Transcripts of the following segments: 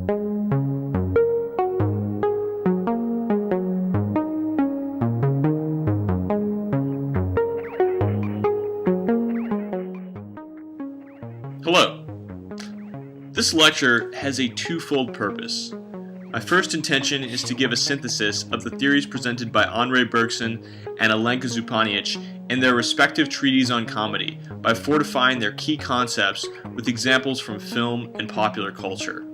Hello. This lecture has a twofold purpose. My first intention is to give a synthesis of the theories presented by Andrei Bergson and Alenka Zupanic in their respective treatises on comedy by fortifying their key concepts with examples from film and popular culture.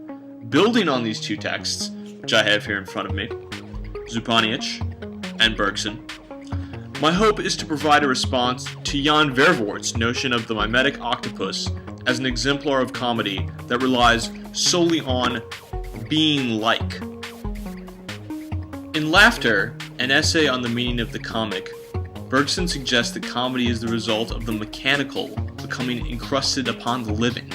Building on these two texts, which I have here in front of me, Zupanic and Bergson, my hope is to provide a response to Jan Vervoort's notion of the mimetic octopus as an exemplar of comedy that relies solely on being like. In Laughter, an essay on the meaning of the comic, Bergson suggests that comedy is the result of the mechanical becoming encrusted upon the living.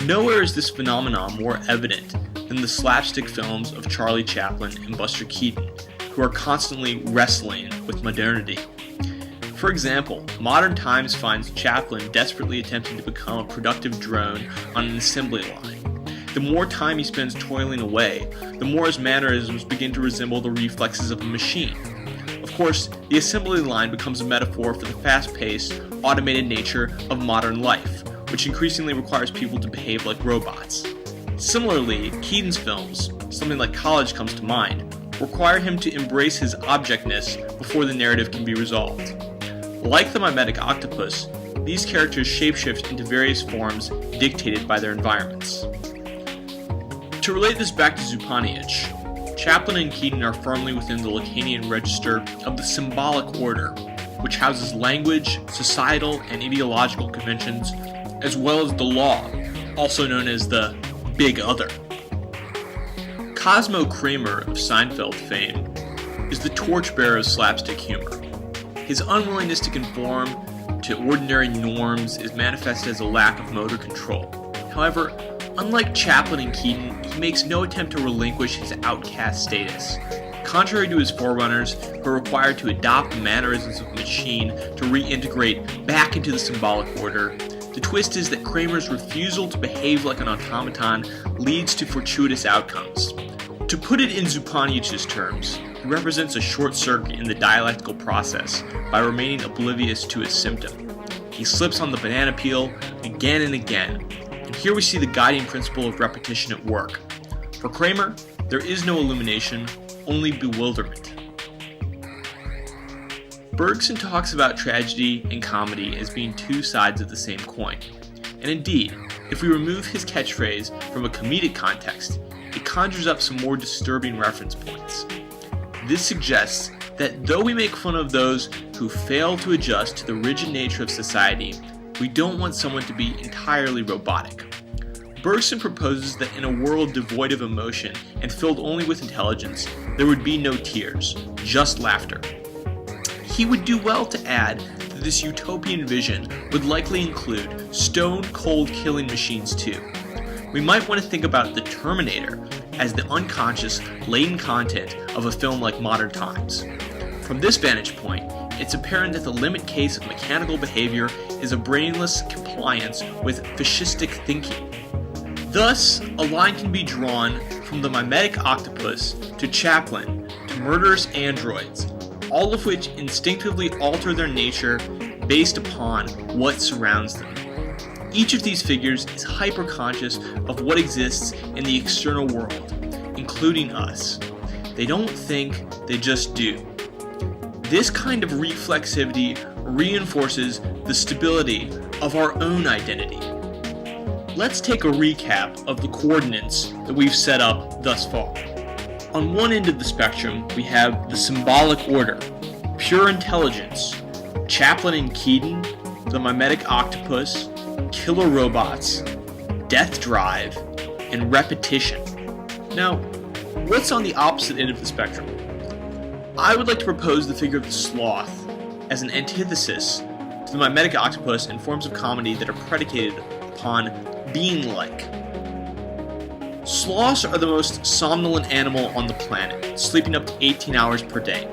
Nowhere is this phenomenon more evident than the slapstick films of Charlie Chaplin and Buster Keaton, who are constantly wrestling with modernity. For example, Modern Times finds Chaplin desperately attempting to become a productive drone on an assembly line. The more time he spends toiling away, the more his mannerisms begin to resemble the reflexes of a machine. Of course, the assembly line becomes a metaphor for the fast-paced, automated nature of modern life, which increasingly requires people to behave like robots. Similarly, Keaton's films, something like College comes to mind, require him to embrace his objectness before the narrative can be resolved. Like the mimetic octopus, these characters shapeshift into various forms dictated by their environments. To relate this back to Zupanic, Chaplin and Keaton are firmly within the Lacanian register of the symbolic order, which houses language, societal, and ideological conventions, as well as the law, also known as the Big Other. Cosmo Kramer of Seinfeld fame is the torchbearer of slapstick humor. His unwillingness to conform to ordinary norms is manifested as a lack of motor control. However, unlike Chaplin and Keaton, he makes no attempt to relinquish his outcast status. Contrary to his forerunners, who are required to adopt the mannerisms of a machine to reintegrate back into the symbolic order, the twist is that Kramer's refusal to behave like an automaton leads to fortuitous outcomes. To put it in Zupanic's terms, he represents a short circuit in the dialectical process by remaining oblivious to his symptom. He slips on the banana peel again and again, and here we see the guiding principle of repetition at work. For Kramer, there is no illumination, only bewilderment. Bergson talks about tragedy and comedy as being two sides of the same coin. And indeed, if we remove his catchphrase from a comedic context, it conjures up some more disturbing reference points. This suggests that though we make fun of those who fail to adjust to the rigid nature of society, we don't want someone to be entirely robotic. Bergson proposes that in a world devoid of emotion and filled only with intelligence, there would be no tears, just laughter. He would do well to add that this utopian vision would likely include stone-cold killing machines too. We might want to think about the Terminator as the unconscious, latent content of a film like Modern Times. From this vantage point, it's apparent that the limit case of mechanical behavior is a brainless compliance with fascistic thinking. Thus, a line can be drawn from the mimetic octopus to Chaplin to murderous androids, all of which instinctively alter their nature based upon what surrounds them. Each of these figures is hyper-conscious of what exists in the external world, including us. They don't think, they just do. This kind of reflexivity reinforces the stability of our own identity. Let's take a recap of the coordinates that we've set up thus far. On one end of the spectrum, we have the symbolic order, pure intelligence, Chaplin and Keaton, the mimetic octopus, killer robots, death drive, and repetition. Now, what's on the opposite end of the spectrum? I would like to propose the figure of the sloth as an antithesis to the mimetic octopus in forms of comedy that are predicated upon being like. Sloths are the most somnolent animal on the planet, sleeping up to 18 hours per day.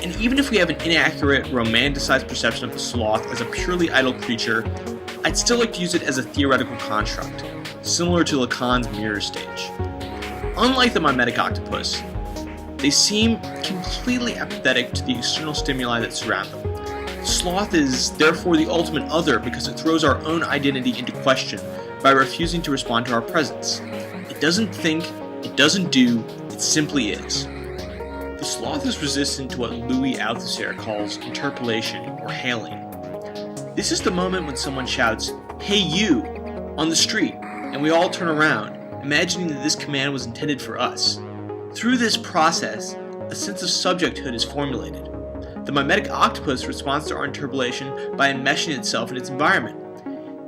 And even if we have an inaccurate, romanticized perception of the sloth as a purely idle creature, I'd still like to use it as a theoretical construct, similar to Lacan's mirror stage. Unlike the mimetic octopus, they seem completely apathetic to the external stimuli that surround them. Sloth is therefore the ultimate other because it throws our own identity into question by refusing to respond to our presence. It doesn't think, it doesn't do, it simply is. The sloth is resistant to what Louis Althusser calls interpellation or hailing. This is the moment when someone shouts, "Hey you!" on the street, and we all turn around, imagining that this command was intended for us. Through this process, a sense of subjecthood is formulated. The mimetic octopus responds to our interpellation by enmeshing itself in its environment,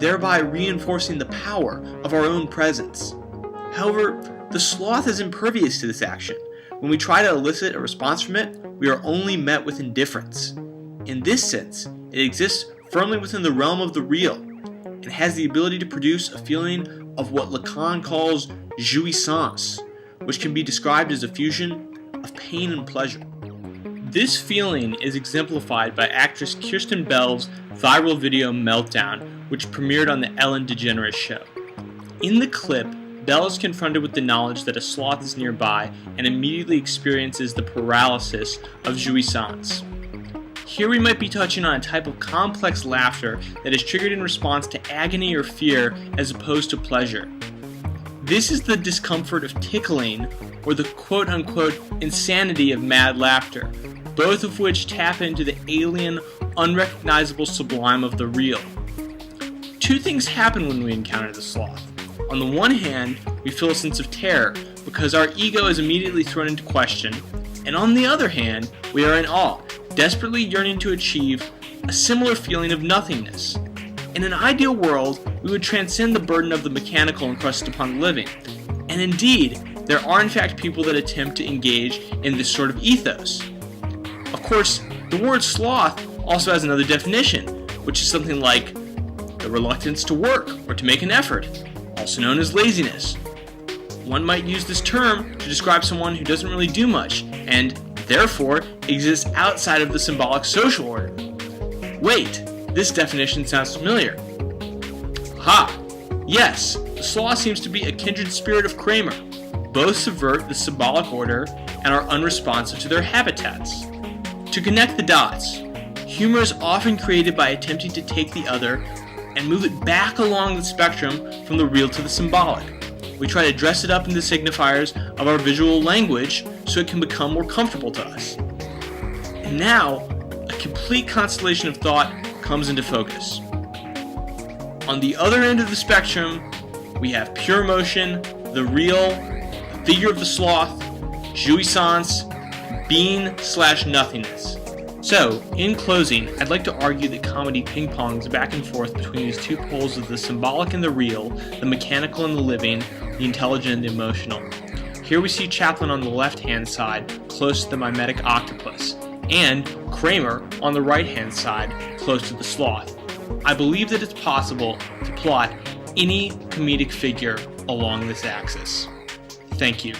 thereby reinforcing the power of our own presence. However, the sloth is impervious to this action. When we try to elicit a response from it, we are only met with indifference. In this sense, it exists firmly within the realm of the real, and has the ability to produce a feeling of what Lacan calls jouissance, which can be described as a fusion of pain and pleasure. This feeling is exemplified by actress Kirsten Bell's viral video Meltdown, which premiered on the Ellen DeGeneres show. In the clip, Bell is confronted with the knowledge that a sloth is nearby and immediately experiences the paralysis of jouissance. Here we might be touching on a type of complex laughter that is triggered in response to agony or fear as opposed to pleasure. This is the discomfort of tickling or the quote-unquote insanity of mad laughter, both of which tap into the alien, unrecognizable sublime of the real. Two things happen when we encounter the sloth. On the one hand, we feel a sense of terror because our ego is immediately thrown into question, and on the other hand, we are in awe, desperately yearning to achieve a similar feeling of nothingness. In an ideal world, we would transcend the burden of the mechanical encrusted upon the living, and indeed, there are in fact people that attempt to engage in this sort of ethos. Of course, the word sloth also has another definition, which is something like the reluctance to work or to make an effort, also known as laziness. One might use this term to describe someone who doesn't really do much, and therefore exists outside of the symbolic social order. Wait, this definition sounds familiar. Ha! Yes, the sloth seems to be a kindred spirit of Kramer. Both subvert the symbolic order and are unresponsive to their habitats. To connect the dots, humor is often created by attempting to take the other and move it back along the spectrum from the real to the symbolic. We try to dress it up in the signifiers of our visual language so it can become more comfortable to us. And now, a complete constellation of thought comes into focus. On the other end of the spectrum, we have pure emotion, the real, the figure of the sloth, jouissance, being/nothingness. So, in closing, I'd like to argue that comedy ping-pongs back and forth between these two poles of the symbolic and the real, the mechanical and the living, the intelligent and the emotional. Here we see Chaplin on the left-hand side, close to the mimetic octopus, and Kramer on the right-hand side, close to the sloth. I believe that it's possible to plot any comedic figure along this axis. Thank you.